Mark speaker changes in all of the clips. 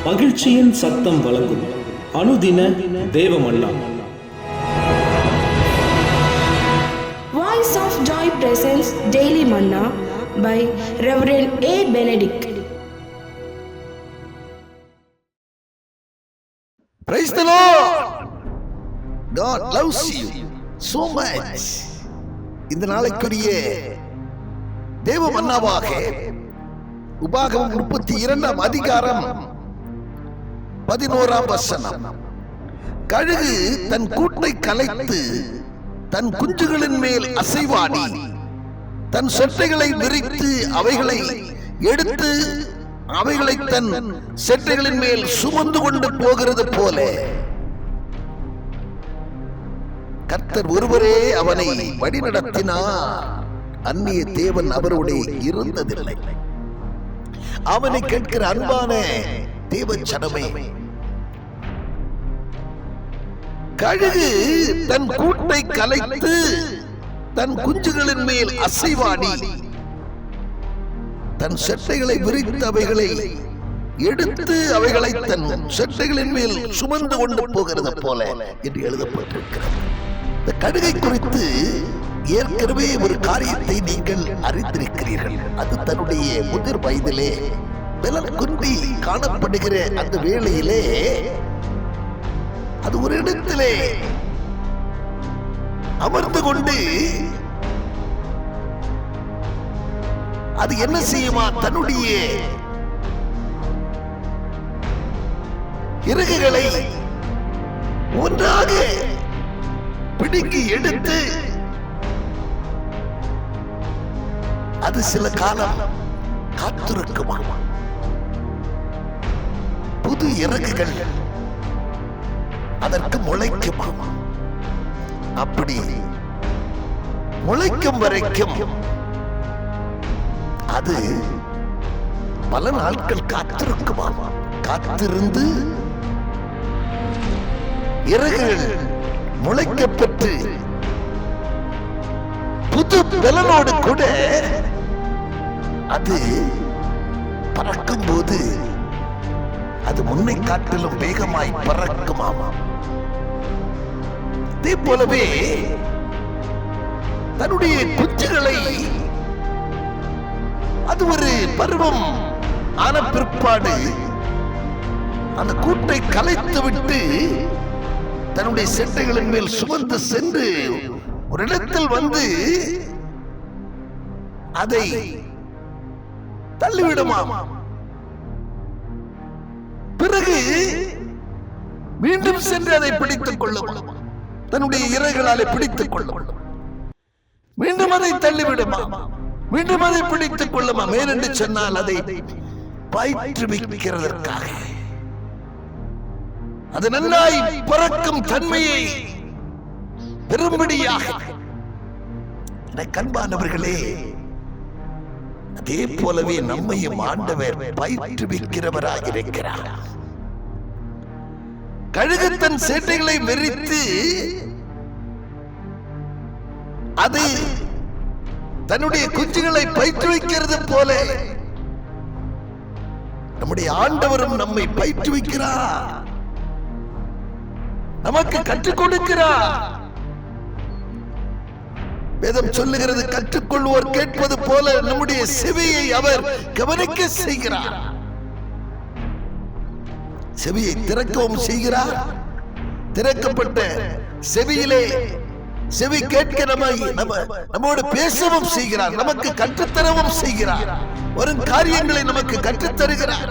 Speaker 1: மகிழ்ச்சியின் சத்தம் வழங்கும் அனுதின தேவமன்னா.
Speaker 2: Voice of Joy presents Daily Manna by Reverend A. Benedict.
Speaker 3: Praise the Lord. God loves you so much. இந்த நாளைக்குரிய தேவ மன்னாவாக உபாகமம் 32 அதிகாரம் 11 வசனம். கழுகு தன் கூட்டை கலைத்து தன் குஞ்சுகளின் மேல் அசைவாடி தன் செட்டைகளை விரித்து அவைகளை எடுத்து அவைகளை தன் செட்டைகளின் மேல் சுமந்து கொண்டு போகிறது போல கர்த்தர் ஒருவரே அவனை வழிநடத்தினார். அந்நிய தேவன் அவருடைய இருந்ததில்லை. அவனை கேட்கிற அன்பான தேவ ஜனமே, கழுகு தன் கூட்டை கலைத்து தன் குஞ்சுகளின் மேல் அசைவாடி தன் செட்டைகளை விரித்து அவைகளை எடுத்து அவைகளை தன் செட்டைகளின் மேல் சுமந்து கொண்டு போகிறது போல என்று எழுதப்பட்டிருக்கிறது. இந்த கழுகை குறித்து ஏற்கனவே ஒரு காரியத்தை நீங்கள் அறிந்திருக்கிறீர்கள். அது தன்னுடைய முதிர் வயதிலே பலன் குன்றி காணப்படுகிற அந்த வேளையிலே அது ஒரு இடத்திலே அமர்ந்து கொண்டு அது என்ன செய்யுமா, தன்னுடைய இறகுகளை ஒன்றாக பிடுங்கி எடுத்து அது சில காலம் காத்திருக்குமா. புது இறகுகள் அதற்கு முளைக்குமா. அப்படி முளைக்கும் வரைக்கும் அது பல நாட்கள் காத்திருக்குமா. காத்திருந்து இறகுகள் முளைக்கப்பட்டு புது பலனோடு கூட அது பறக்கும் போது அது முன்னை காட்டிலும் வேகமாய் பறக்குமாமா. அதே போலவே தன்னுடைய குஞ்சுகளை அது ஒரு பருவம் ஆன பிற்பாடு அந்த கூட்டை கலைத்து விட்டு தன்னுடைய செட்டைகளின் மேல் சுமந்து சென்று ஒரு இடத்தில் வந்து அதை தள்ளிவிடுமாம். பிறகு மீண்டும் சென்று அதை பிடித்துக் கொள்ளும். தன்னுடைய இறகுகளாலே பிடித்துக் கொள்ளும். மீண்டும் அதை தள்ளிவிடுமா. மீண்டும் அதை பிடித்துக் கொள்ளுமா. மேலென்று சொன்னால் அதை பயிற்றுவிக்கிறதற்காக, அது நன்றாய் பறக்கும் தன்மையை பெரும்படியாக. அன்பானவர்களே, அதே போலவே நம்மையும் ஆண்டவர் பயிற்றுவிக்கிறவராக இருக்கிறார். கழுகு தன் சேட்டைகளை வெறித்து அது தன்னுடைய குஞ்சுகளை பயிற்றுவிக்கிறது போல நம்முடைய ஆண்டவரும் நம்மை பயிற்றுவிக்கிறார், நமக்கு கற்றுக் கொடுக்கிறார். வேதம் சொல்லுகிறது, கற்றுக்கொள்வோர் கேட்பது போல நம்முடைய செவியை அவர் கவனிக்க செய்கிறார். செவியை திறக்கவும் செய்கிறார். திறக்கப்பட்ட செவியிலே செவி கேட்க நம்மோடு பேசவும் செய்கிறார். நமக்கு கற்றுத்தரவும் செய்கிறார். வரும் காரியங்களை நமக்கு கற்றுத்தருகிறார்.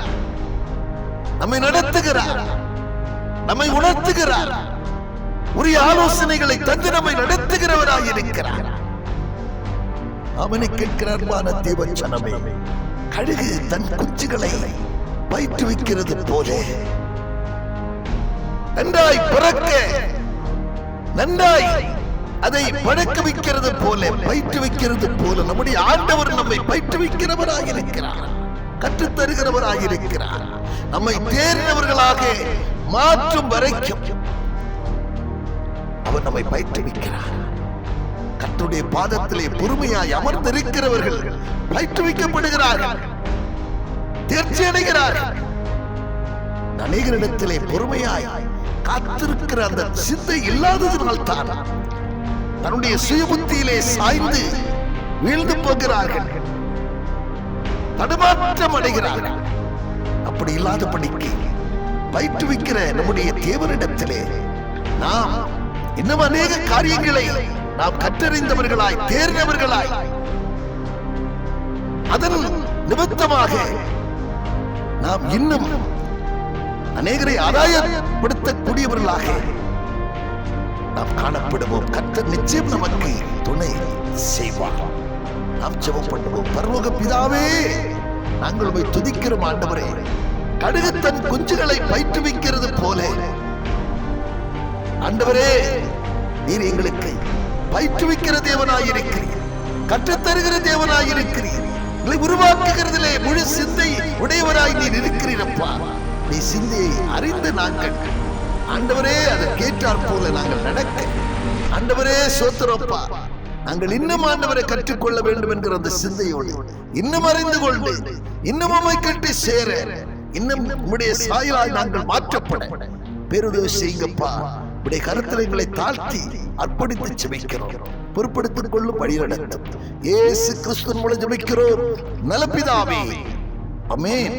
Speaker 3: நம்மை நடத்துகிறார், நம்மை உணர்த்துகிறார். உரிய ஆலோசனைகளை தந்து நம்மை நடத்துகிறவராக இருக்கிறார். அவனை கேட்கிறார். தேவ ஜனமே, கழுகு தன் குஞ்சுகளை பயிற்றுவிக்கிறது போல நன்றாய் பிறக்க நன்றாய் அதை பழக்க வைக்கிறது போல பயிற்றுவிக்கிறது போல நம்முடைய ஆண்டவர் நம்மை பயிற்றுவிக்கிறவராக இருக்கிறார், கற்றுத்தருகிறவராக இருக்கிறார். நம்மை தேர்ந்தவர்களாக மாற்றும் வரைக்கும் அவர் நம்மை பயிற்றுவிக்கிறார். கர்த்தருடைய பாதத்திலே பொறுமையாய் அமர்ந்திருக்கிறவர்கள் பயிற்றுவிக்கப்படுகிறார்கள், தேர்ச்சி அடைகிறார்கள். அநேகரிடத்திலே பொறுமையாய் காத்திருக்கிற அந்த சிந்தை இல்லாததினால் தான் தன்னுடைய சுயபுத்தியிலே சாய்ந்து வீழ்ந்து போகிறார்கள், தடுமாற்றம் அடைகிறார்கள். அப்படி இல்லாதபடிக்கு பயிற்றுவிக்கிற நம்முடைய தேவனிடத்திலே நாம் இன்னும் அநேக காரியங்களை நாம் கற்றறிந்தவர்களாய் தேர்ந்தவர்களாய் அதன் நிமித்தமாக நாம் இன்னும் அநேகரை ஆதாயப்படுத்தக்கூடியவர்களாக நாம் காணப்படுவோம். கர்த்தர் நிச்சயம் நமக்கு துணை செய்வார். நாம் ஜெபம் பண்ணுவோம். பரலோக பிதாவே, நாங்கள் உம்மை துதிக்கிறோம் ஆண்டவரே. கடுகு தன் குஞ்சுகளை பயிற்றுவிக்கிறது போல ஆண்டவரே, நீர் எங்களுக்கு பயிற்றுவிக்கிற தேவனாயிருக்கிறீர், கற்றுத்தருகிற தேவனாயிருக்கிறீர், எங்களை உருவாக்குகிறதிலே முழு சிந்தை உடையவராய் நீர் இருக்கிறீரப்பா. நீ சிந்தையை அறிந்து நாங்கள் ஆண்டவரே அதை கேட்டார் போல நாங்கள் நடக்க ஆண்டவரே சோத்திரப்பா. நாங்கள் இன்னும் ஆண்டவரை கற்றுக்கொள்ள வேண்டும் என்கிற அந்த சிந்தையோடு இன்னும் அறிந்து கொண்டு இன்னும் உம்மை கட்டி சேர இன்னும் உம்முடைய சாயலாய் நாங்கள் மாற்றப்பட பேருதவி செய்யுங்கப்பா. உடைய கருத்தில் எங்களை தாழ்த்தி அர்ப்பணித்து ஜெபிக்கிறோம். பொறுப்படுத்திக் கொள்ளும் வழி நடத்தும் இயேசு கிறிஸ்துவின் மூலம் ஜெபிக்கிறோம் நல்ல பிதாவே, ஆமென்.